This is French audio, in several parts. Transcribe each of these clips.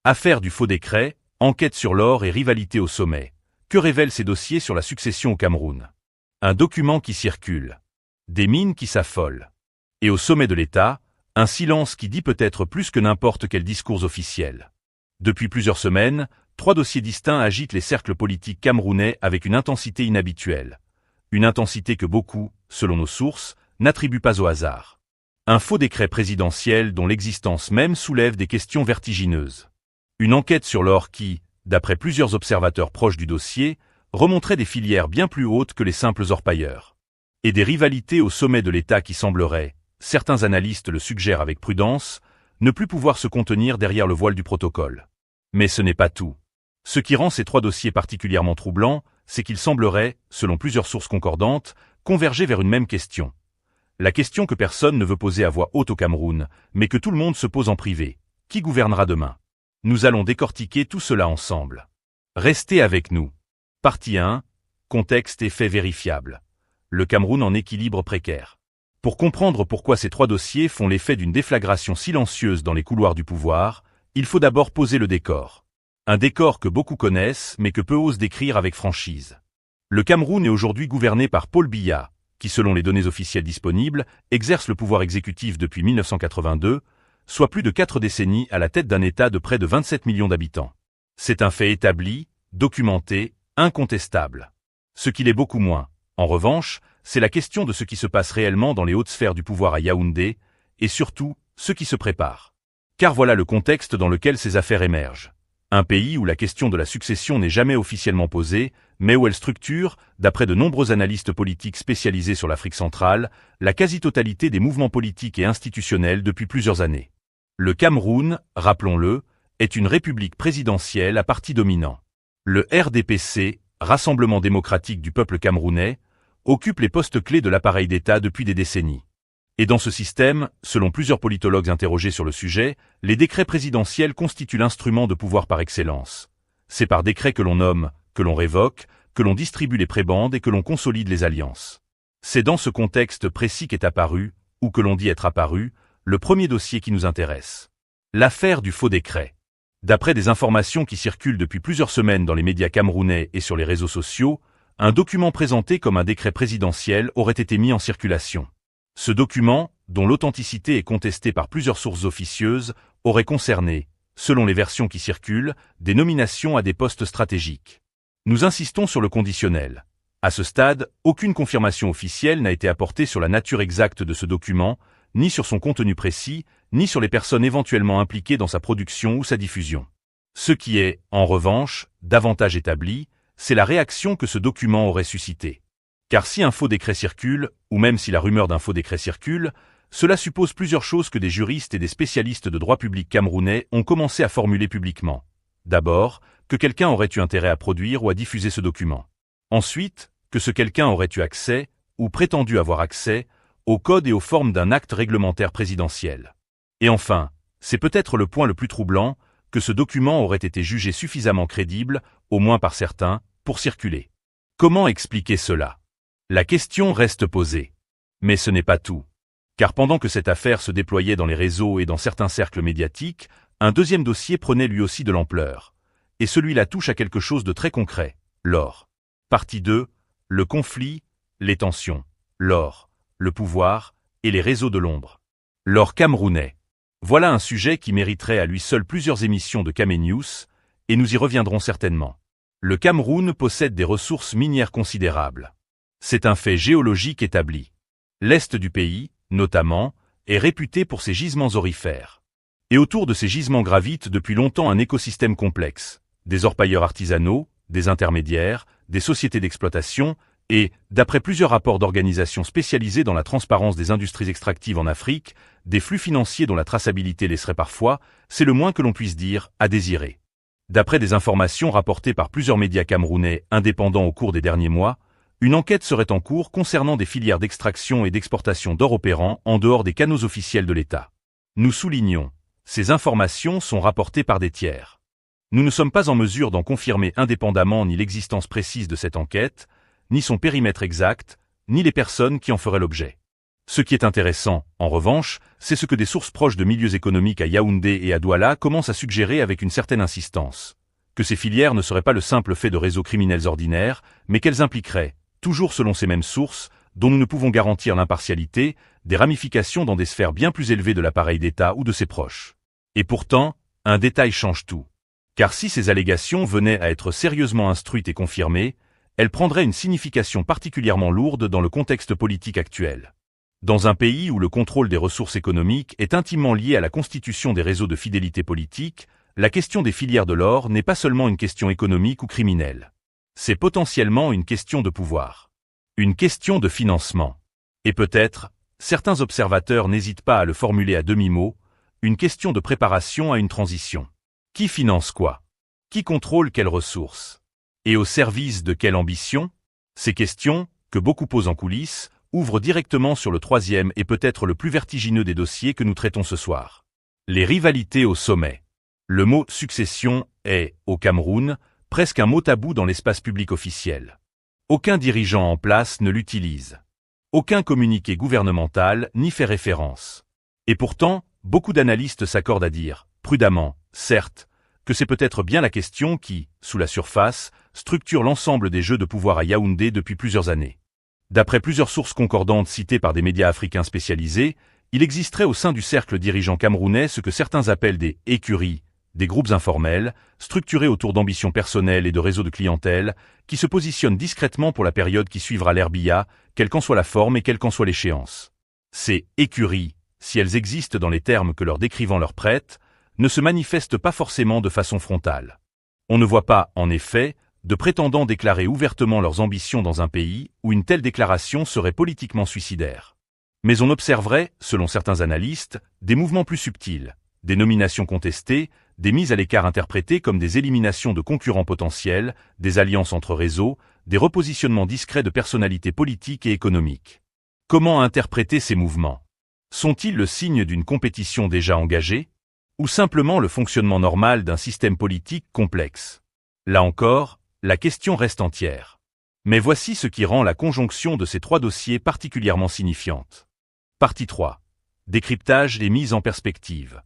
Affaire du faux décret, enquête sur l'or et rivalité au sommet. Que révèlent ces dossiers sur la succession au Cameroun? Un document qui circule. Des mines qui s'affolent. Et au sommet de l'État, un silence qui dit peut-être plus que n'importe quel discours officiel. Depuis plusieurs semaines, 3 dossiers distincts agitent les cercles politiques camerounais avec une intensité inhabituelle. Une intensité que beaucoup, selon nos sources, n'attribuent pas au hasard. Un faux décret présidentiel dont l'existence même soulève des questions vertigineuses. Une enquête sur l'or qui, d'après plusieurs observateurs proches du dossier, remonterait des filières bien plus hautes que les simples orpailleurs. Et des rivalités au sommet de l'État qui sembleraient, certains analystes le suggèrent avec prudence, ne plus pouvoir se contenir derrière le voile du protocole. Mais ce n'est pas tout. Ce qui rend ces 3 dossiers particulièrement troublants, c'est qu'ils sembleraient, selon plusieurs sources concordantes, converger vers une même question. La question que personne ne veut poser à voix haute au Cameroun, mais que tout le monde se pose en privé. Qui gouvernera demain? Nous allons décortiquer tout cela ensemble. Restez avec nous. Partie 1. Contexte et faits vérifiables. Le Cameroun en équilibre précaire. Pour comprendre pourquoi ces 3 dossiers font l'effet d'une déflagration silencieuse dans les couloirs du pouvoir, il faut d'abord poser le décor. Un décor que beaucoup connaissent mais que peu osent décrire avec franchise. Le Cameroun est aujourd'hui gouverné par Paul Biya, qui selon les données officielles disponibles, exerce le pouvoir exécutif depuis 1982, soit plus de 4 décennies à la tête d'un État de près de 27 millions d'habitants. C'est un fait établi, documenté, incontestable. Ce qu'il est beaucoup moins, en revanche, c'est la question de ce qui se passe réellement dans les hautes sphères du pouvoir à Yaoundé, et surtout, ce qui se prépare. Car voilà le contexte dans lequel ces affaires émergent. Un pays où la question de la succession n'est jamais officiellement posée, mais où elle structure, d'après de nombreux analystes politiques spécialisés sur l'Afrique centrale, la quasi-totalité des mouvements politiques et institutionnels depuis plusieurs années. Le Cameroun, rappelons-le, est une république présidentielle à parti dominant. Le RDPC, Rassemblement démocratique du peuple camerounais, occupe les postes clés de l'appareil d'État depuis des décennies. Et dans ce système, selon plusieurs politologues interrogés sur le sujet, les décrets présidentiels constituent l'instrument de pouvoir par excellence. C'est par décret que l'on nomme, que l'on révoque, que l'on distribue les prébendes et que l'on consolide les alliances. C'est dans ce contexte précis qu'est apparu, ou que l'on dit être apparu, le premier dossier qui nous intéresse. L'affaire du faux décret. D'après des informations qui circulent depuis plusieurs semaines dans les médias camerounais et sur les réseaux sociaux, un document présenté comme un décret présidentiel aurait été mis en circulation. Ce document, dont l'authenticité est contestée par plusieurs sources officieuses, aurait concerné, selon les versions qui circulent, des nominations à des postes stratégiques. Nous insistons sur le conditionnel. À ce stade, aucune confirmation officielle n'a été apportée sur la nature exacte de ce document, ni sur son contenu précis, ni sur les personnes éventuellement impliquées dans sa production ou sa diffusion. Ce qui est, en revanche, davantage établi, c'est la réaction que ce document aurait suscité. Car si un faux décret circule, ou même si la rumeur d'un faux décret circule, cela suppose plusieurs choses que des juristes et des spécialistes de droit public camerounais ont commencé à formuler publiquement. D'abord, que quelqu'un aurait eu intérêt à produire ou à diffuser ce document. Ensuite, que ce quelqu'un aurait eu accès, ou prétendu avoir accès, au code et aux formes d'un acte réglementaire présidentiel. Et enfin, c'est peut-être le point le plus troublant, que ce document aurait été jugé suffisamment crédible, au moins par certains, pour circuler. Comment expliquer cela? La question reste posée. Mais ce n'est pas tout. Car pendant que cette affaire se déployait dans les réseaux et dans certains cercles médiatiques, un deuxième dossier prenait lui aussi de l'ampleur. Et celui-là touche à quelque chose de très concret, l'or. Partie 2, le conflit, les tensions, l'or, le pouvoir et les réseaux de l'ombre. L'or camerounais. Voilà un sujet qui mériterait à lui seul plusieurs émissions de Camé News, et nous y reviendrons certainement. Le Cameroun possède des ressources minières considérables. C'est un fait géologique établi. L'est du pays, notamment, est réputé pour ses gisements aurifères. Et autour de ces gisements gravite depuis longtemps un écosystème complexe. Des orpailleurs artisanaux, des intermédiaires, des sociétés d'exploitation, et, d'après plusieurs rapports d'organisations spécialisées dans la transparence des industries extractives en Afrique, des flux financiers dont la traçabilité laisserait parfois, c'est le moins que l'on puisse dire, à désirer. D'après des informations rapportées par plusieurs médias camerounais indépendants au cours des derniers mois, une enquête serait en cours concernant des filières d'extraction et d'exportation d'or opérant en dehors des canaux officiels de l'État. Nous soulignons, ces informations sont rapportées par des tiers. Nous ne sommes pas en mesure d'en confirmer indépendamment ni l'existence précise de cette enquête, ni son périmètre exact, ni les personnes qui en feraient l'objet. Ce qui est intéressant, en revanche, c'est ce que des sources proches de milieux économiques à Yaoundé et à Douala commencent à suggérer avec une certaine insistance. Que ces filières ne seraient pas le simple fait de réseaux criminels ordinaires, mais qu'elles impliqueraient, toujours selon ces mêmes sources, dont nous ne pouvons garantir l'impartialité, des ramifications dans des sphères bien plus élevées de l'appareil d'État ou de ses proches. Et pourtant, un détail change tout. Car si ces allégations venaient à être sérieusement instruites et confirmées, elles prendraient une signification particulièrement lourde dans le contexte politique actuel. Dans un pays où le contrôle des ressources économiques est intimement lié à la constitution des réseaux de fidélité politique, la question des filières de l'or n'est pas seulement une question économique ou criminelle. C'est potentiellement une question de pouvoir. Une question de financement. Et peut-être, certains observateurs n'hésitent pas à le formuler à demi-mot, une question de préparation à une transition. Qui finance quoi? Qui contrôle quelles ressources? Et au service de quelle ambition? Ces questions, que beaucoup posent en coulisses, ouvrent directement sur le troisième et peut-être le plus vertigineux des dossiers que nous traitons ce soir. Les rivalités au sommet. Le mot « succession » est, au Cameroun, presque un mot tabou dans l'espace public officiel. Aucun dirigeant en place ne l'utilise. Aucun communiqué gouvernemental n'y fait référence. Et pourtant, beaucoup d'analystes s'accordent à dire, prudemment, certes, que c'est peut-être bien la question qui, sous la surface, structure l'ensemble des jeux de pouvoir à Yaoundé depuis plusieurs années. D'après plusieurs sources concordantes citées par des médias africains spécialisés, il existerait au sein du cercle dirigeant camerounais ce que certains appellent des « écuries », des groupes informels, structurés autour d'ambitions personnelles et de réseaux de clientèle, qui se positionnent discrètement pour la période qui suivra l'ère Biya, quelle qu'en soit la forme et quelle qu'en soit l'échéance. Ces « écuries », si elles existent dans les termes que leur décrivant leur prête, ne se manifestent pas forcément de façon frontale. On ne voit pas, en effet, de prétendants déclarer ouvertement leurs ambitions dans un pays où une telle déclaration serait politiquement suicidaire. Mais on observerait, selon certains analystes, des mouvements plus subtils, des nominations contestées, des mises à l'écart interprétées comme des éliminations de concurrents potentiels, des alliances entre réseaux, des repositionnements discrets de personnalités politiques et économiques. Comment interpréter ces mouvements? Sont-ils le signe d'une compétition déjà engagée? Ou simplement le fonctionnement normal d'un système politique complexe? Là encore, la question reste entière. Mais voici ce qui rend la conjonction de ces trois dossiers particulièrement signifiante. Partie 3. Décryptage et mise en perspective.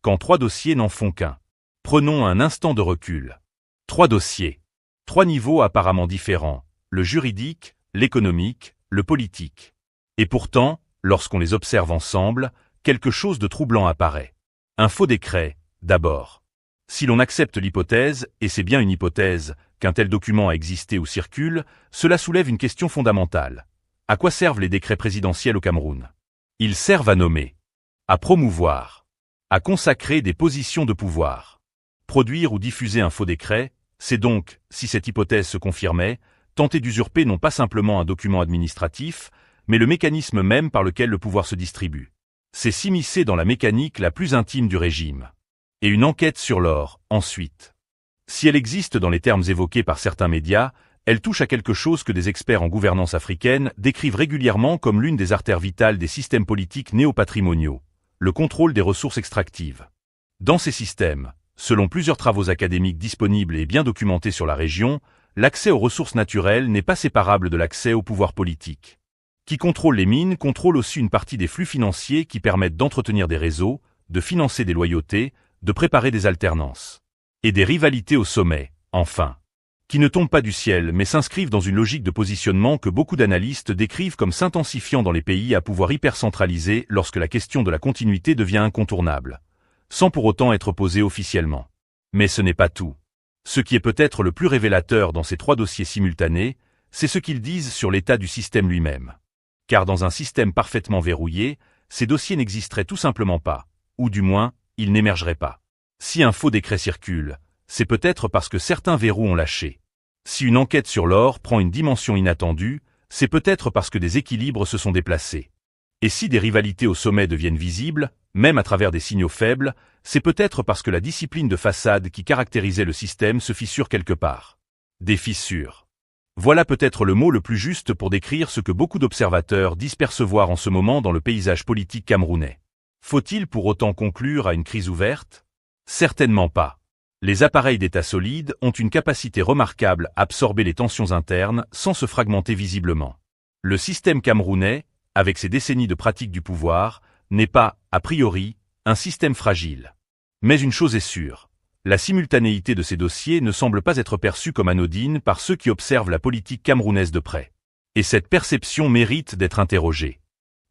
Quand trois dossiers n'en font qu'un. Prenons un instant de recul. Trois dossiers. Trois niveaux apparemment différents, le juridique, l'économique, le politique. Et pourtant, lorsqu'on les observe ensemble, quelque chose de troublant apparaît. Un faux décret, d'abord. Si l'on accepte l'hypothèse, et c'est bien une hypothèse, qu'un tel document a existé ou circule, cela soulève une question fondamentale. À quoi servent les décrets présidentiels au Cameroun? Ils servent à nommer, à promouvoir, à consacrer des positions de pouvoir. Produire ou diffuser un faux décret, c'est donc, si cette hypothèse se confirmait, tenter d'usurper non pas simplement un document administratif, mais le mécanisme même par lequel le pouvoir se distribue. C'est s'immiscer dans la mécanique la plus intime du régime. Et une enquête sur l'or, ensuite. Si elle existe dans les termes évoqués par certains médias, elle touche à quelque chose que des experts en gouvernance africaine décrivent régulièrement comme l'une des artères vitales des systèmes politiques néopatrimoniaux, le contrôle des ressources extractives. Dans ces systèmes, selon plusieurs travaux académiques disponibles et bien documentés sur la région, l'accès aux ressources naturelles n'est pas séparable de l'accès au pouvoir politique. Qui contrôle les mines contrôle aussi une partie des flux financiers qui permettent d'entretenir des réseaux, de financer des loyautés, de préparer des alternances. Et des rivalités au sommet, enfin, qui ne tombent pas du ciel mais s'inscrivent dans une logique de positionnement que beaucoup d'analystes décrivent comme s'intensifiant dans les pays à pouvoir hypercentralisé lorsque la question de la continuité devient incontournable, sans pour autant être posée officiellement. Mais ce n'est pas tout. Ce qui est peut-être le plus révélateur dans ces trois dossiers simultanés, c'est ce qu'ils disent sur l'état du système lui-même. Car dans un système parfaitement verrouillé, ces dossiers n'existeraient tout simplement pas, ou du moins, ils n'émergeraient pas. Si un faux décret circule, c'est peut-être parce que certains verrous ont lâché. Si une enquête sur l'or prend une dimension inattendue, c'est peut-être parce que des équilibres se sont déplacés. Et si des rivalités au sommet deviennent visibles, même à travers des signaux faibles, c'est peut-être parce que la discipline de façade qui caractérisait le système se fissure quelque part. Des fissures. Voilà peut-être le mot le plus juste pour décrire ce que beaucoup d'observateurs disent percevoir en ce moment dans le paysage politique camerounais. Faut-il pour autant conclure à une crise ouverte? Certainement pas. Les appareils d'État solides ont une capacité remarquable à absorber les tensions internes sans se fragmenter visiblement. Le système camerounais, avec ses décennies de pratique du pouvoir, n'est pas, a priori, un système fragile. Mais une chose est sûre, la simultanéité de ces dossiers ne semble pas être perçue comme anodine par ceux qui observent la politique camerounaise de près. Et cette perception mérite d'être interrogée.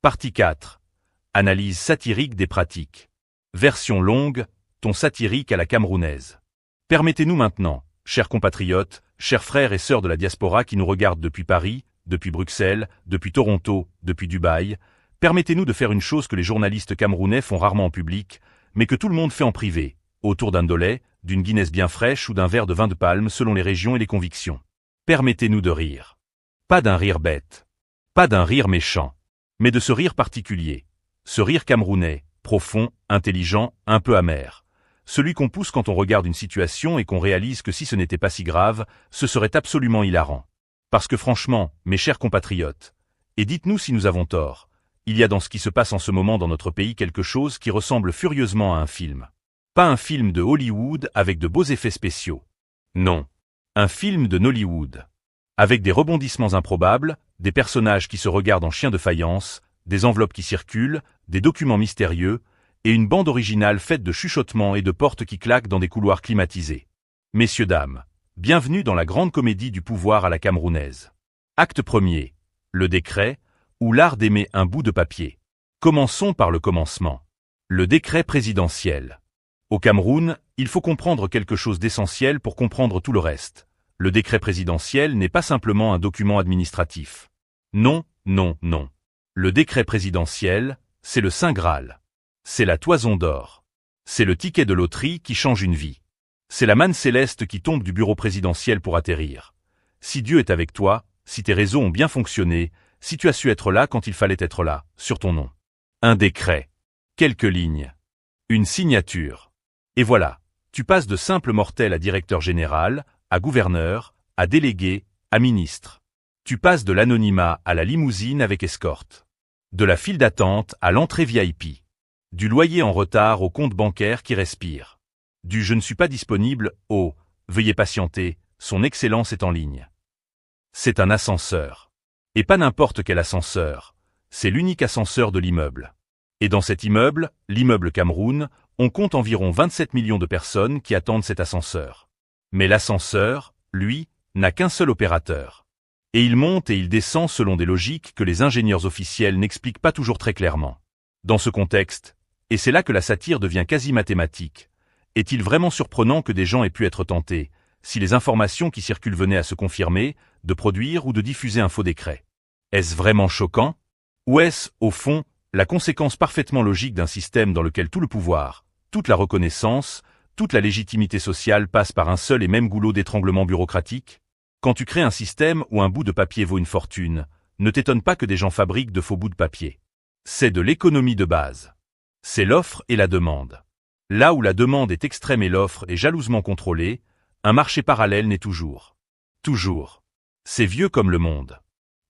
Partie 4. Analyse satirique des pratiques. Version longue, ton satirique à la camerounaise. Permettez-nous maintenant, chers compatriotes, chers frères et sœurs de la diaspora qui nous regardent depuis Paris, depuis Bruxelles, depuis Toronto, depuis Dubaï, permettez-nous de faire une chose que les journalistes camerounais font rarement en public, mais que tout le monde fait en privé, autour d'un dollet, d'une Guinness bien fraîche ou d'un verre de vin de palme selon les régions et les convictions. Permettez-nous de rire. Pas d'un rire bête. Pas d'un rire méchant. Mais de ce rire particulier. Ce rire camerounais, profond, intelligent, un peu amer. Celui qu'on pousse quand on regarde une situation et qu'on réalise que si ce n'était pas si grave, ce serait absolument hilarant. Parce que franchement, mes chers compatriotes, et dites-nous si nous avons tort, il y a dans ce qui se passe en ce moment dans notre pays quelque chose qui ressemble furieusement à un film. Pas un film de Hollywood avec de beaux effets spéciaux. Non. Un film de Nollywood. Avec des rebondissements improbables, des personnages qui se regardent en chiens de faïence, des enveloppes qui circulent, des documents mystérieux, et une bande originale faite de chuchotements et de portes qui claquent dans des couloirs climatisés. Messieurs, dames, bienvenue dans la grande comédie du pouvoir à la camerounaise. Acte 1er. Le décret, ou l'art d'aimer un bout de papier. Commençons par le commencement. Le décret présidentiel. Au Cameroun, il faut comprendre quelque chose d'essentiel pour comprendre tout le reste. Le décret présidentiel n'est pas simplement un document administratif. Non, non, non. Le décret présidentiel, c'est le Saint Graal. C'est la toison d'or. C'est le ticket de loterie qui change une vie. C'est la manne céleste qui tombe du bureau présidentiel pour atterrir. Si Dieu est avec toi, si tes réseaux ont bien fonctionné, si tu as su être là quand il fallait être là, sur ton nom. Un décret. Quelques lignes. Une signature. Et voilà, tu passes de simple mortel à directeur général, à gouverneur, à délégué, à ministre. Tu passes de l'anonymat à la limousine avec escorte. De la file d'attente à l'entrée VIP. Du loyer en retard au compte bancaire qui respire. Du je ne suis pas disponible au veuillez patienter, son excellence est en ligne. C'est un ascenseur. Et pas n'importe quel ascenseur. C'est l'unique ascenseur de l'immeuble. Et dans cet immeuble, l'immeuble Cameroun, on compte environ 27 millions de personnes qui attendent cet ascenseur. Mais l'ascenseur, lui, n'a qu'un seul opérateur. Et il monte et il descend selon des logiques que les ingénieurs officiels n'expliquent pas toujours très clairement. Dans ce contexte, et c'est là que la satire devient quasi mathématique, est-il vraiment surprenant que des gens aient pu être tentés, si les informations qui circulent venaient à se confirmer, de produire ou de diffuser un faux décret? Est-ce vraiment choquant? Ou est-ce, au fond, la conséquence parfaitement logique d'un système dans lequel tout le pouvoir, toute la reconnaissance, toute la légitimité sociale passe par un seul et même goulot d'étranglement bureaucratique? Quand tu crées un système où un bout de papier vaut une fortune, ne t'étonne pas que des gens fabriquent de faux bouts de papier. C'est de l'économie de base. C'est l'offre et la demande. Là où la demande est extrême et l'offre est jalousement contrôlée, un marché parallèle naît toujours. Toujours. C'est vieux comme le monde.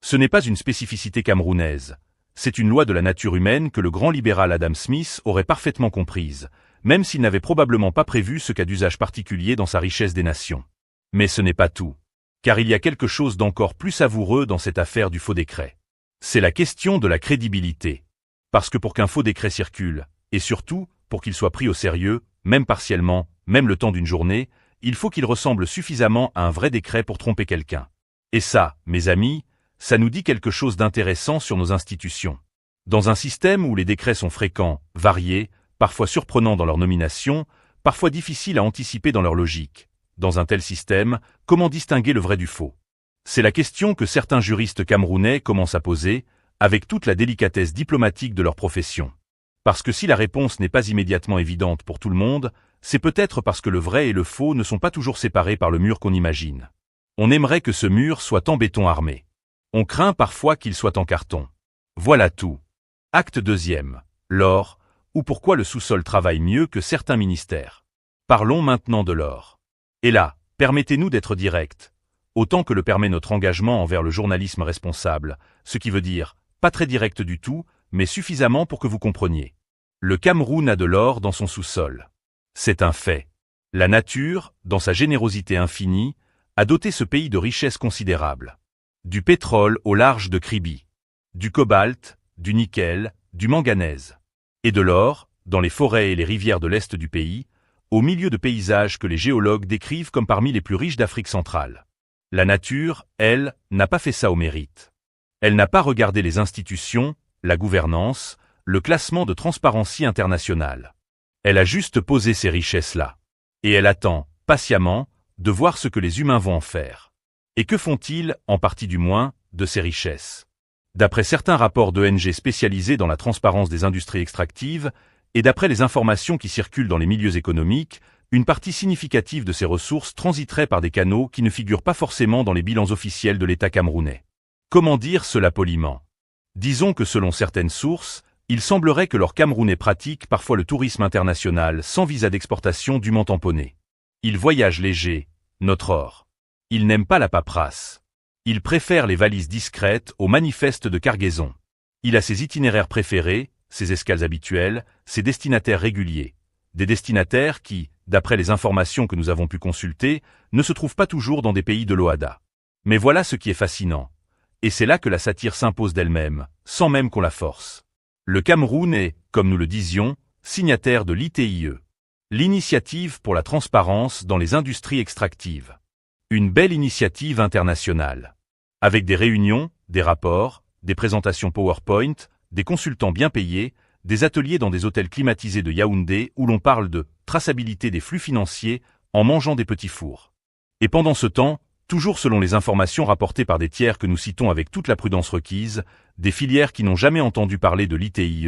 Ce n'est pas une spécificité camerounaise. C'est une loi de la nature humaine que le grand libéral Adam Smith aurait parfaitement comprise, même s'il n'avait probablement pas prévu ce cas d'usage particulier dans sa richesse des nations. Mais ce n'est pas tout. Car il y a quelque chose d'encore plus savoureux dans cette affaire du faux décret. C'est la question de la crédibilité. Parce que pour qu'un faux décret circule, et surtout, pour qu'il soit pris au sérieux, même partiellement, même le temps d'une journée, il faut qu'il ressemble suffisamment à un vrai décret pour tromper quelqu'un. Et ça, mes amis, ça nous dit quelque chose d'intéressant sur nos institutions. Dans un système où les décrets sont fréquents, variés, parfois surprenants dans leur nomination, parfois difficiles à anticiper dans leur logique, dans un tel système, comment distinguer le vrai du faux? C'est la question que certains juristes camerounais commencent à poser, avec toute la délicatesse diplomatique de leur profession. Parce que si la réponse n'est pas immédiatement évidente pour tout le monde, c'est peut-être parce que le vrai et le faux ne sont pas toujours séparés par le mur qu'on imagine. On aimerait que ce mur soit en béton armé. On craint parfois qu'il soit en carton. Voilà tout. Acte 2e. L'or, ou pourquoi le sous-sol travaille mieux que certains ministères. Parlons maintenant de l'or. Et là, permettez-nous d'être directs, autant que le permet notre engagement envers le journalisme responsable, ce qui veut dire, pas très direct du tout, mais suffisamment pour que vous compreniez. Le Cameroun a de l'or dans son sous-sol. C'est un fait. La nature, dans sa générosité infinie, a doté ce pays de richesses considérables. Du pétrole au large de Kribi. Du cobalt, du nickel, du manganèse. Et de l'or, dans les forêts et les rivières de l'est du pays, au milieu de paysages que les géologues décrivent comme parmi les plus riches d'Afrique centrale. La nature, elle, n'a pas fait ça au mérite. Elle n'a pas regardé les institutions, la gouvernance, le classement de Transparency International. Elle a juste posé ces richesses-là. Et elle attend, patiemment, de voir ce que les humains vont en faire. Et que font-ils, en partie du moins, de ces richesses? D'après certains rapports d'ONG spécialisés dans la transparence des industries extractives, et d'après les informations qui circulent dans les milieux économiques, une partie significative de ces ressources transiterait par des canaux qui ne figurent pas forcément dans les bilans officiels de l'État camerounais. Comment dire cela poliment? Disons que selon certaines sources, il semblerait que leurs Camerounais pratiquent parfois le tourisme international sans visa d'exportation dûment tamponné. Ils voyagent légers, notre or. Ils n'aiment pas la paperasse. Ils préfèrent les valises discrètes aux manifestes de cargaison. Il a ses itinéraires préférés, ses escales habituelles, ses destinataires réguliers. Des destinataires qui, d'après les informations que nous avons pu consulter, ne se trouvent pas toujours dans des pays de l'OHADA. Mais voilà ce qui est fascinant. Et c'est là que la satire s'impose d'elle-même, sans même qu'on la force. Le Cameroun est, comme nous le disions, signataire de l'ITIE, l'Initiative pour la transparence dans les industries extractives. Une belle initiative internationale. Avec des réunions, des rapports, des présentations PowerPoint, des consultants bien payés, des ateliers dans des hôtels climatisés de Yaoundé où l'on parle de traçabilité des flux financiers en mangeant des petits fours. Et pendant ce temps, toujours selon les informations rapportées par des tiers que nous citons avec toute la prudence requise, des filières qui n'ont jamais entendu parler de l'ITIE,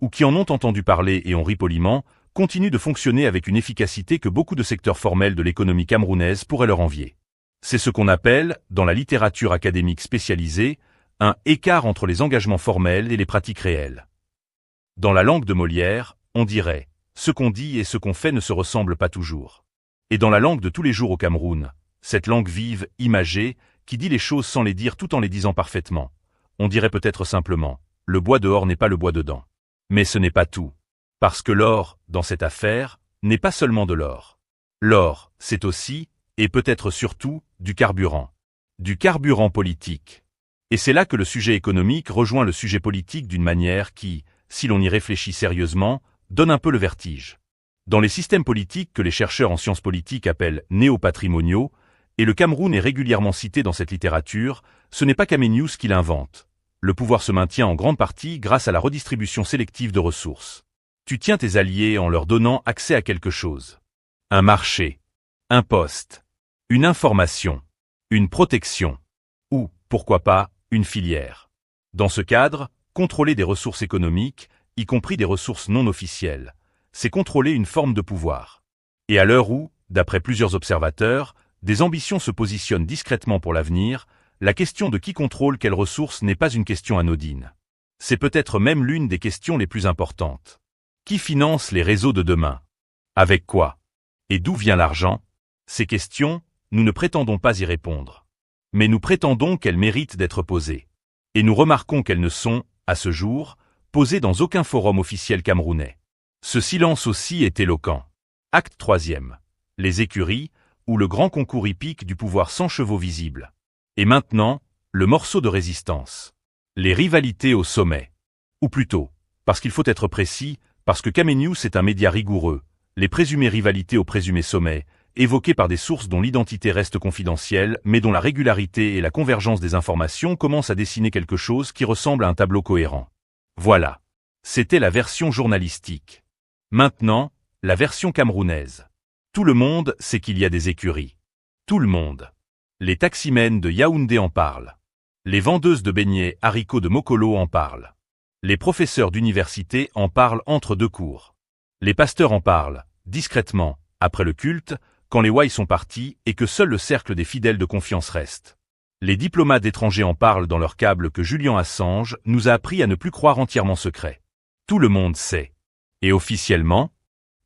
ou qui en ont entendu parler et ont ri poliment, continuent de fonctionner avec une efficacité que beaucoup de secteurs formels de l'économie camerounaise pourraient leur envier. C'est ce qu'on appelle, dans la littérature académique spécialisée, un écart entre les engagements formels et les pratiques réelles. Dans la langue de Molière, on dirait « ce qu'on dit et ce qu'on fait ne se ressemblent pas toujours ». Et dans la langue de tous les jours au Cameroun, cette langue vive, imagée, qui dit les choses sans les dire tout en les disant parfaitement. On dirait peut-être simplement « le bois dehors n'est pas le bois dedans ». Mais ce n'est pas tout. Parce que l'or, dans cette affaire, n'est pas seulement de l'or. L'or, c'est aussi, et peut-être surtout, du carburant. Du carburant politique. Et c'est là que le sujet économique rejoint le sujet politique d'une manière qui, si l'on y réfléchit sérieusement, donne un peu le vertige. Dans les systèmes politiques que les chercheurs en sciences politiques appellent néopatrimoniaux, et le Cameroun est régulièrement cité dans cette littérature, ce n'est pas Kamenius qui l'invente. Le pouvoir se maintient en grande partie grâce à la redistribution sélective de ressources. Tu tiens tes alliés en leur donnant accès à quelque chose. Un marché, un poste, une information, une protection, ou, pourquoi pas, une filière. Dans ce cadre, contrôler des ressources économiques, y compris des ressources non officielles, c'est contrôler une forme de pouvoir. Et à l'heure où, d'après plusieurs observateurs, des ambitions se positionnent discrètement pour l'avenir, la question de qui contrôle quelles ressources n'est pas une question anodine. C'est peut-être même l'une des questions les plus importantes. Qui finance les réseaux de demain? Avec quoi? Et d'où vient l'argent? Ces questions, nous ne prétendons pas y répondre. Mais nous prétendons qu'elles méritent d'être posées. Et nous remarquons qu'elles ne sont, à ce jour, posées dans aucun forum officiel camerounais. Ce silence aussi est éloquent. Acte 3e. Les écuries, ou le grand concours hippique du pouvoir sans chevaux visibles. Et maintenant, le morceau de résistance. Les rivalités au sommet. Ou plutôt, parce qu'il faut être précis, parce que Kamenius est un média rigoureux, les présumées rivalités au présumé sommet, évoquées par des sources dont l'identité reste confidentielle, mais dont la régularité et la convergence des informations commencent à dessiner quelque chose qui ressemble à un tableau cohérent. Voilà. C'était la version journalistique. Maintenant, la version camerounaise. Tout le monde sait qu'il y a des écuries. Tout le monde. Les taximens de Yaoundé en parlent. Les vendeuses de beignets haricots de Mokolo en parlent. Les professeurs d'université en parlent entre deux cours. Les pasteurs en parlent, discrètement, après le culte, quand les ouailles sont partis et que seul le cercle des fidèles de confiance reste. Les diplomates étrangers en parlent dans leur câble que Julian Assange nous a appris à ne plus croire entièrement secret. Tout le monde sait. Et officiellement,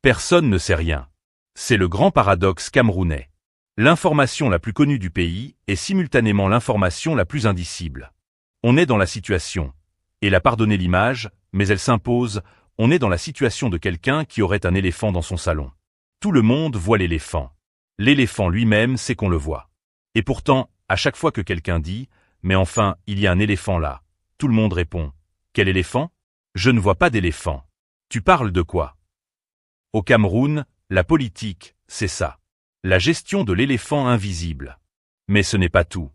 personne ne sait rien. C'est le grand paradoxe camerounais. L'information la plus connue du pays est simultanément l'information la plus indicible. On est dans la situation, et la pardonnez l'image, mais elle s'impose, on est dans la situation de quelqu'un qui aurait un éléphant dans son salon. Tout le monde voit l'éléphant. L'éléphant lui-même sait qu'on le voit. Et pourtant, à chaque fois que quelqu'un dit « mais enfin, il y a un éléphant là », tout le monde répond Quel éléphant? Je ne vois pas d'éléphant. Tu parles de quoi? Au Cameroun, la politique, c'est ça. La gestion de l'éléphant invisible. Mais ce n'est pas tout.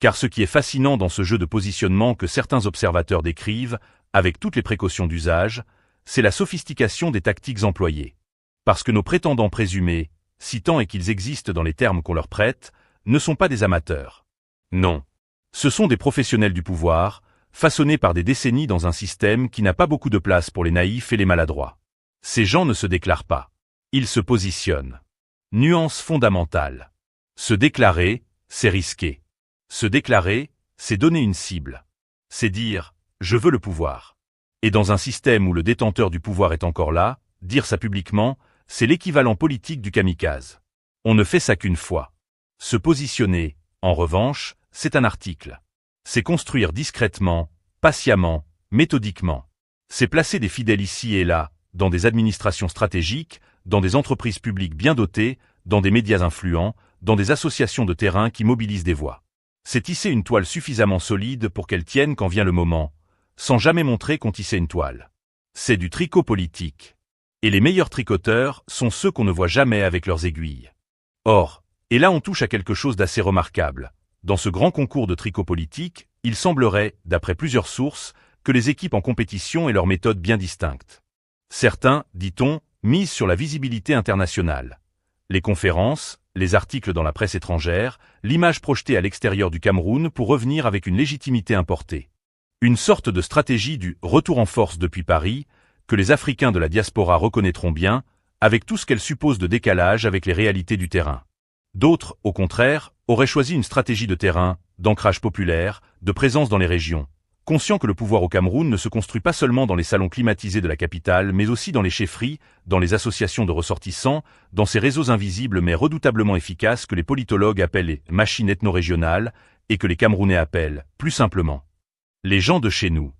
Car ce qui est fascinant dans ce jeu de positionnement que certains observateurs décrivent, avec toutes les précautions d'usage, c'est la sophistication des tactiques employées. Parce que nos prétendants présumés, si tant est qu'ils existent dans les termes qu'on leur prête, ne sont pas des amateurs. Non. Ce sont des professionnels du pouvoir, façonnés par des décennies dans un système qui n'a pas beaucoup de place pour les naïfs et les maladroits. Ces gens ne se déclarent pas. Ils se positionnent. Nuance fondamentale. Se déclarer, c'est risquer. Se déclarer, c'est donner une cible. C'est dire « je veux le pouvoir ». Et dans un système où le détenteur du pouvoir est encore là, dire ça publiquement, c'est l'équivalent politique du kamikaze. On ne fait ça qu'une fois. Se positionner, en revanche, c'est un article. C'est construire discrètement, patiemment, méthodiquement. C'est placer des fidèles ici et là, dans des administrations stratégiques, dans des entreprises publiques bien dotées, dans des médias influents, dans des associations de terrain qui mobilisent des voix. C'est tisser une toile suffisamment solide pour qu'elle tienne quand vient le moment, sans jamais montrer qu'on tissait une toile. C'est du tricot politique. Et les meilleurs tricoteurs sont ceux qu'on ne voit jamais avec leurs aiguilles. Or, et là on touche à quelque chose d'assez remarquable. Dans ce grand concours de tricot politique, il semblerait, d'après plusieurs sources, que les équipes en compétition aient leurs méthodes bien distinctes. Certains, dit-on, misent sur la visibilité internationale. Les conférences, les articles dans la presse étrangère, l'image projetée à l'extérieur du Cameroun pour revenir avec une légitimité importée. Une sorte de stratégie du « retour en force depuis Paris » que les Africains de la diaspora reconnaîtront bien, avec tout ce qu'elle suppose de décalage avec les réalités du terrain. D'autres, au contraire, auraient choisi une stratégie de terrain, d'ancrage populaire, de présence dans les régions, conscients que le pouvoir au Cameroun ne se construit pas seulement dans les salons climatisés de la capitale, mais aussi dans les chefferies, dans les associations de ressortissants, dans ces réseaux invisibles mais redoutablement efficaces que les politologues appellent les machines ethno-régionales et que les Camerounais appellent, plus simplement, les gens de chez nous.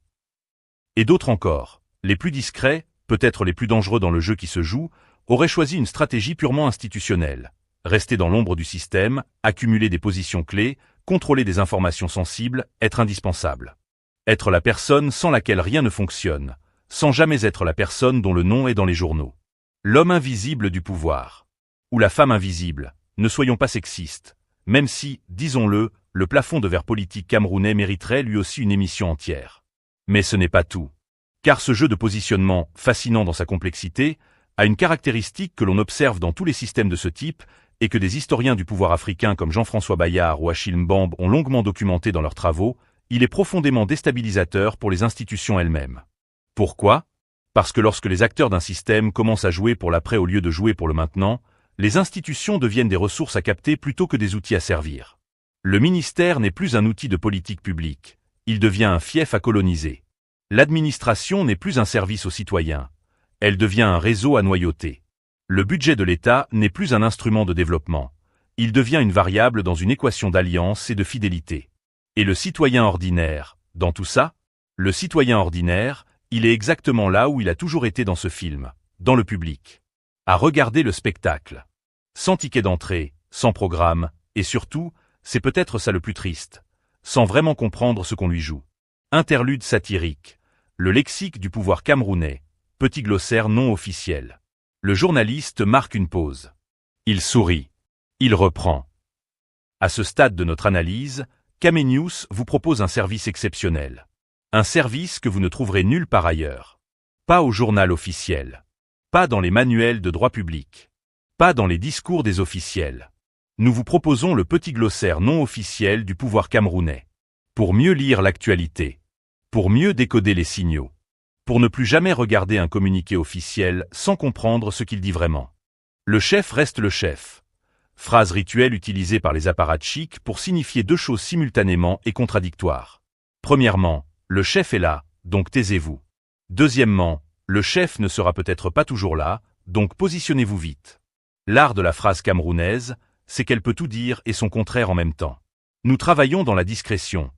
Et d'autres encore, les plus discrets, peut-être les plus dangereux dans le jeu qui se joue, auraient choisi une stratégie purement institutionnelle. Rester dans l'ombre du système, accumuler des positions clés, contrôler des informations sensibles, être indispensable. Être la personne sans laquelle rien ne fonctionne, sans jamais être la personne dont le nom est dans les journaux. L'homme invisible du pouvoir. Ou la femme invisible, ne soyons pas sexistes, même si, disons-le, le plafond de verre politique camerounais mériterait lui aussi une émission entière. Mais ce n'est pas tout. Car ce jeu de positionnement, fascinant dans sa complexité, a une caractéristique que l'on observe dans tous les systèmes de ce type et que des historiens du pouvoir africain comme Jean-François Bayard ou Achille Mbambe ont longuement documenté dans leurs travaux. Il est profondément déstabilisateur pour les institutions elles-mêmes. Pourquoi? Parce que lorsque les acteurs d'un système commencent à jouer pour l'après au lieu de jouer pour le maintenant, les institutions deviennent des ressources à capter plutôt que des outils à servir. Le ministère n'est plus un outil de politique publique, il devient un fief à coloniser. L'administration n'est plus un service aux citoyens, elle devient un réseau à noyauter. Le budget de l'État n'est plus un instrument de développement, il devient une variable dans une équation d'alliance et de fidélité. Et le citoyen ordinaire, dans tout ça, le citoyen ordinaire, il est exactement là où il a toujours été dans ce film, dans le public. À regarder le spectacle. Sans ticket d'entrée, sans programme, et surtout, c'est peut-être ça le plus triste, sans vraiment comprendre ce qu'on lui joue. Interlude satirique. Le lexique du pouvoir camerounais. Petit glossaire non officiel. Le journaliste marque une pause. Il sourit. Il reprend. À ce stade de notre analyse, Camenews vous propose un service exceptionnel. Un service que vous ne trouverez nulle part ailleurs. Pas au journal officiel. Pas dans les manuels de droit public. Pas dans les discours des officiels. Nous vous proposons le petit glossaire non officiel du pouvoir camerounais. Pour mieux lire l'actualité. Pour mieux décoder les signaux. Pour ne plus jamais regarder un communiqué officiel sans comprendre ce qu'il dit vraiment. Le chef reste le chef. Phrase rituelle utilisée par les apparatchiks pour signifier deux choses simultanément et contradictoires. Premièrement, le chef est là, donc taisez-vous. Deuxièmement, le chef ne sera peut-être pas toujours là, donc positionnez-vous vite. L'art de la phrase camerounaise, c'est qu'elle peut tout dire et son contraire en même temps. Nous travaillons dans la discrétion.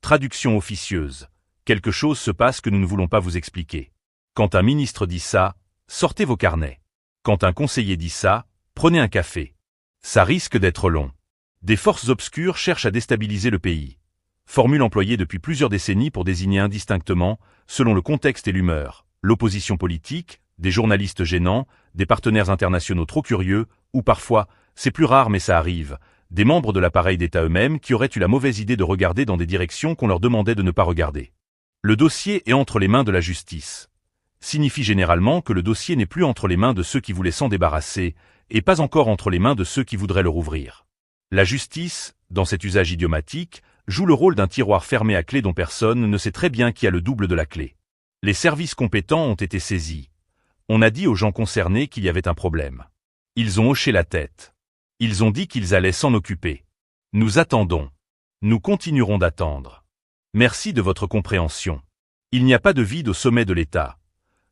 Traduction officieuse. Quelque chose se passe que nous ne voulons pas vous expliquer. Quand un ministre dit ça, sortez vos carnets. Quand un conseiller dit ça, prenez un café. Ça risque d'être long. Des forces obscures cherchent à déstabiliser le pays. formule employée depuis plusieurs décennies pour désigner indistinctement, selon le contexte et l'humeur, l'opposition politique, des journalistes gênants, des partenaires internationaux trop curieux, ou parfois, c'est plus rare mais ça arrive, des membres de l'appareil d'État eux-mêmes qui auraient eu la mauvaise idée de regarder dans des directions qu'on leur demandait de ne pas regarder. Le dossier est entre les mains de la justice. Signifie généralement que le dossier n'est plus entre les mains de ceux qui voulaient s'en débarrasser, et pas encore entre les mains de ceux qui voudraient le rouvrir. La justice, dans cet usage idiomatique, joue le rôle d'un tiroir fermé à clé dont personne ne sait très bien qui a le double de la clé. Les services compétents ont été saisis. On a dit aux gens concernés qu'il y avait un problème. Ils ont hoché la tête. Ils ont dit qu'ils allaient s'en occuper. Nous attendons. Nous continuerons d'attendre. Merci de votre compréhension. Il n'y a pas de vide au sommet de l'État.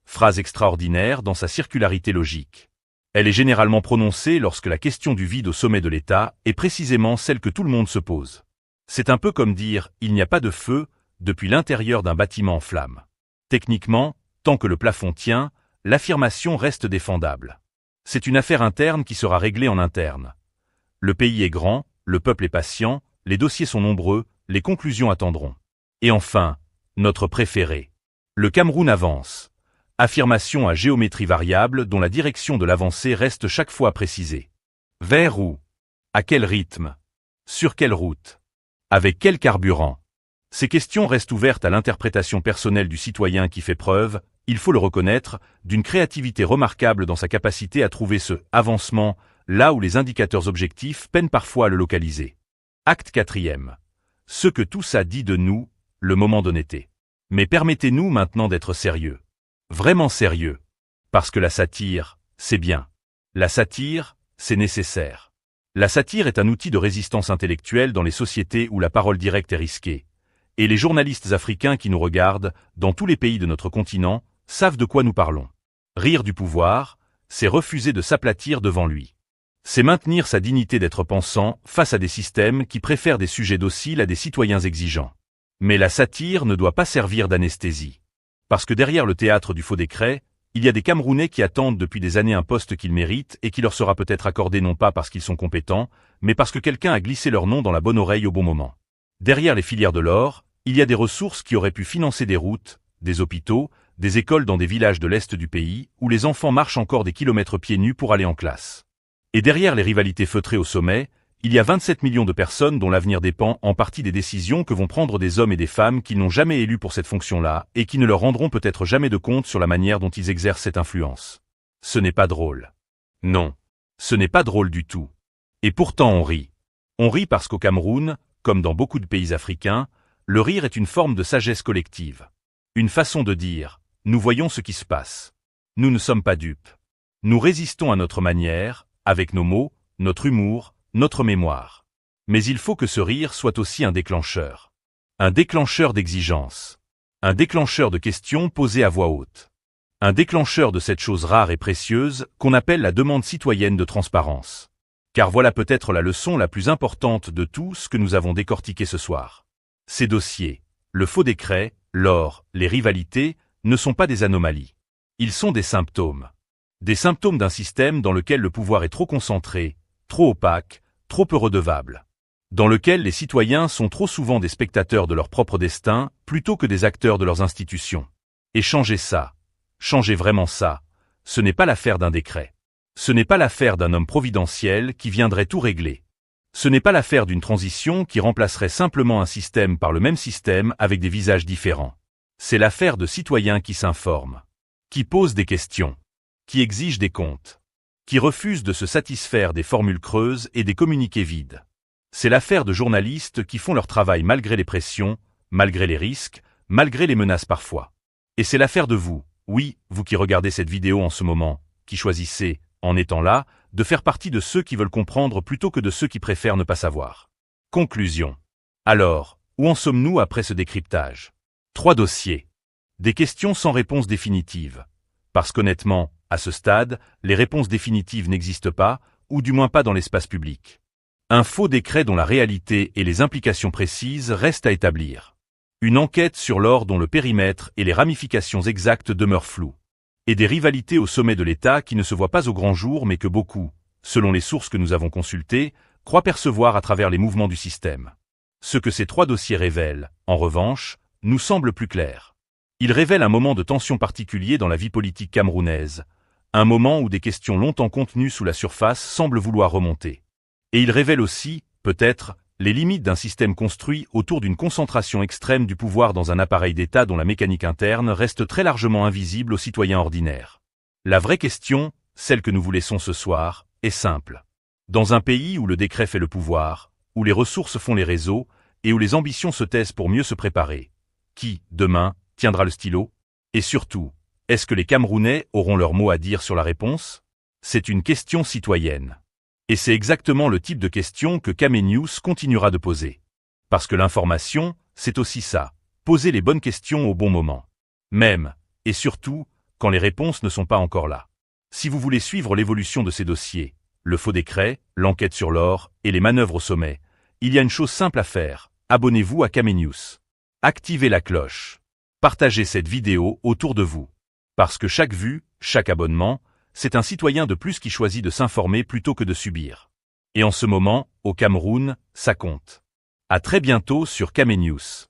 Phrase extraordinaire dans sa circularité logique. Elle est généralement prononcée lorsque la question du vide au sommet de l'État est précisément celle que tout le monde se pose. C'est un peu comme dire « il n'y a pas de feu » depuis l'intérieur d'un bâtiment en flammes. Techniquement, tant que le plafond tient, l'affirmation reste défendable. C'est une affaire interne qui sera réglée en interne. Le pays est grand, le peuple est patient, les dossiers sont nombreux, les conclusions attendront. Et enfin, notre préféré. Le Cameroun avance. Affirmation à géométrie variable dont la direction de l'avancée reste chaque fois précisée. Vers où? À quel rythme? Sur quelle route? Avec quel carburant? Ces questions restent ouvertes à l'interprétation personnelle du citoyen qui fait preuve, il faut le reconnaître, d'une créativité remarquable dans sa capacité à trouver ce « avancement » là où les indicateurs objectifs peinent parfois à le localiser. Acte 4e. Ce que tout ça dit de nous, le moment d'honnêteté. Mais permettez-nous maintenant d'être sérieux. Vraiment sérieux. Parce que la satire, c'est bien. La satire, c'est nécessaire. La satire est un outil de résistance intellectuelle dans les sociétés où la parole directe est risquée. Et les journalistes africains qui nous regardent, dans tous les pays de notre continent, savent de quoi nous parlons. Rire du pouvoir, c'est refuser de s'aplatir devant lui. C'est maintenir sa dignité d'être pensant face à des systèmes qui préfèrent des sujets dociles à des citoyens exigeants. Mais la satire ne doit pas servir d'anesthésie. Parce que derrière le théâtre du faux décret, il y a des Camerounais qui attendent depuis des années un poste qu'ils méritent et qui leur sera peut-être accordé non pas parce qu'ils sont compétents, mais parce que quelqu'un a glissé leur nom dans la bonne oreille au bon moment. Derrière les filières de l'or, il y a des ressources qui auraient pu financer des routes, des hôpitaux, des écoles dans des villages de l'Est du pays, où les enfants marchent encore des kilomètres pieds nus pour aller en classe. Et derrière les rivalités feutrées au sommet, il y a 27 millions de personnes dont l'avenir dépend en partie des décisions que vont prendre des hommes et des femmes qu'ils n'ont jamais élus pour cette fonction-là et qui ne leur rendront peut-être jamais de compte sur la manière dont ils exercent cette influence. Ce n'est pas drôle. Non. Ce n'est pas drôle du tout. Et pourtant on rit. On rit parce qu'au Cameroun, comme dans beaucoup de pays africains, le rire est une forme de sagesse collective. Une façon de dire « nous voyons ce qui se passe. Nous ne sommes pas dupes. Nous résistons à notre manière, avec nos mots, notre humour, notre mémoire. Mais il faut que ce rire soit aussi un déclencheur. Un déclencheur d'exigence. Un déclencheur de questions posées à voix haute. Un déclencheur de cette chose rare et précieuse qu'on appelle la demande citoyenne de transparence. Car voilà peut-être la leçon la plus importante de tout ce que nous avons décortiqué ce soir. Ces dossiers, le faux décret, l'or, les rivalités, ne sont pas des anomalies. Ils sont des symptômes. Des symptômes d'un système dans lequel le pouvoir est trop concentré, trop opaque, trop peu redevable. Dans lequel les citoyens sont trop souvent des spectateurs de leur propre destin, plutôt que des acteurs de leurs institutions. Et changer ça, changer vraiment ça, ce n'est pas l'affaire d'un décret. Ce n'est pas l'affaire d'un homme providentiel qui viendrait tout régler. Ce n'est pas l'affaire d'une transition qui remplacerait simplement un système par le même système avec des visages différents. C'est l'affaire de citoyens qui s'informent, qui posent des questions, qui exigent des comptes, qui refusent de se satisfaire des formules creuses et des communiqués vides. C'est l'affaire de journalistes qui font leur travail malgré les pressions, malgré les risques, malgré les menaces parfois. Et c'est l'affaire de vous, oui, vous qui regardez cette vidéo en ce moment, qui choisissez, en étant là, de faire partie de ceux qui veulent comprendre plutôt que de ceux qui préfèrent ne pas savoir. Conclusion. Alors, où en sommes-nous après ce décryptage? 3 dossiers. Des questions sans réponse définitive. Parce qu'honnêtement, à ce stade, les réponses définitives n'existent pas, ou du moins pas dans l'espace public. Un faux décret dont la réalité et les implications précises restent à établir. Une enquête sur l'or dont le périmètre et les ramifications exactes demeurent floues. Et des rivalités au sommet de l'État qui ne se voient pas au grand jour mais que beaucoup, selon les sources que nous avons consultées, croient percevoir à travers les mouvements du système. Ce que ces 3 dossiers révèlent, en revanche, nous semble plus clair. Ils révèlent un moment de tension particulier dans la vie politique camerounaise, un moment où des questions longtemps contenues sous la surface semblent vouloir remonter. Et ils révèlent aussi, peut-être, les limites d'un système construit autour d'une concentration extrême du pouvoir dans un appareil d'État dont la mécanique interne reste très largement invisible aux citoyens ordinaires. La vraie question, celle que nous vous laissons ce soir, est simple. Dans un pays où le décret fait le pouvoir, où les ressources font les réseaux, et où les ambitions se taisent pour mieux se préparer, qui, demain, tiendra le stylo? Et surtout, est-ce que les Camerounais auront leur mot à dire sur la réponse? C'est une question citoyenne. Et c'est exactement le type de question que Kamenews continuera de poser. Parce que l'information, c'est aussi ça, poser les bonnes questions au bon moment. Même, et surtout, quand les réponses ne sont pas encore là. Si vous voulez suivre l'évolution de ces dossiers, le faux décret, l'enquête sur l'or et les manœuvres au sommet, il y a une chose simple à faire, abonnez-vous à Kamenews. Activez la cloche. Partagez cette vidéo autour de vous. Parce que chaque vue, chaque abonnement, c'est un citoyen de plus qui choisit de s'informer plutôt que de subir. Et en ce moment, au Cameroun, ça compte. À très bientôt sur Kamenews.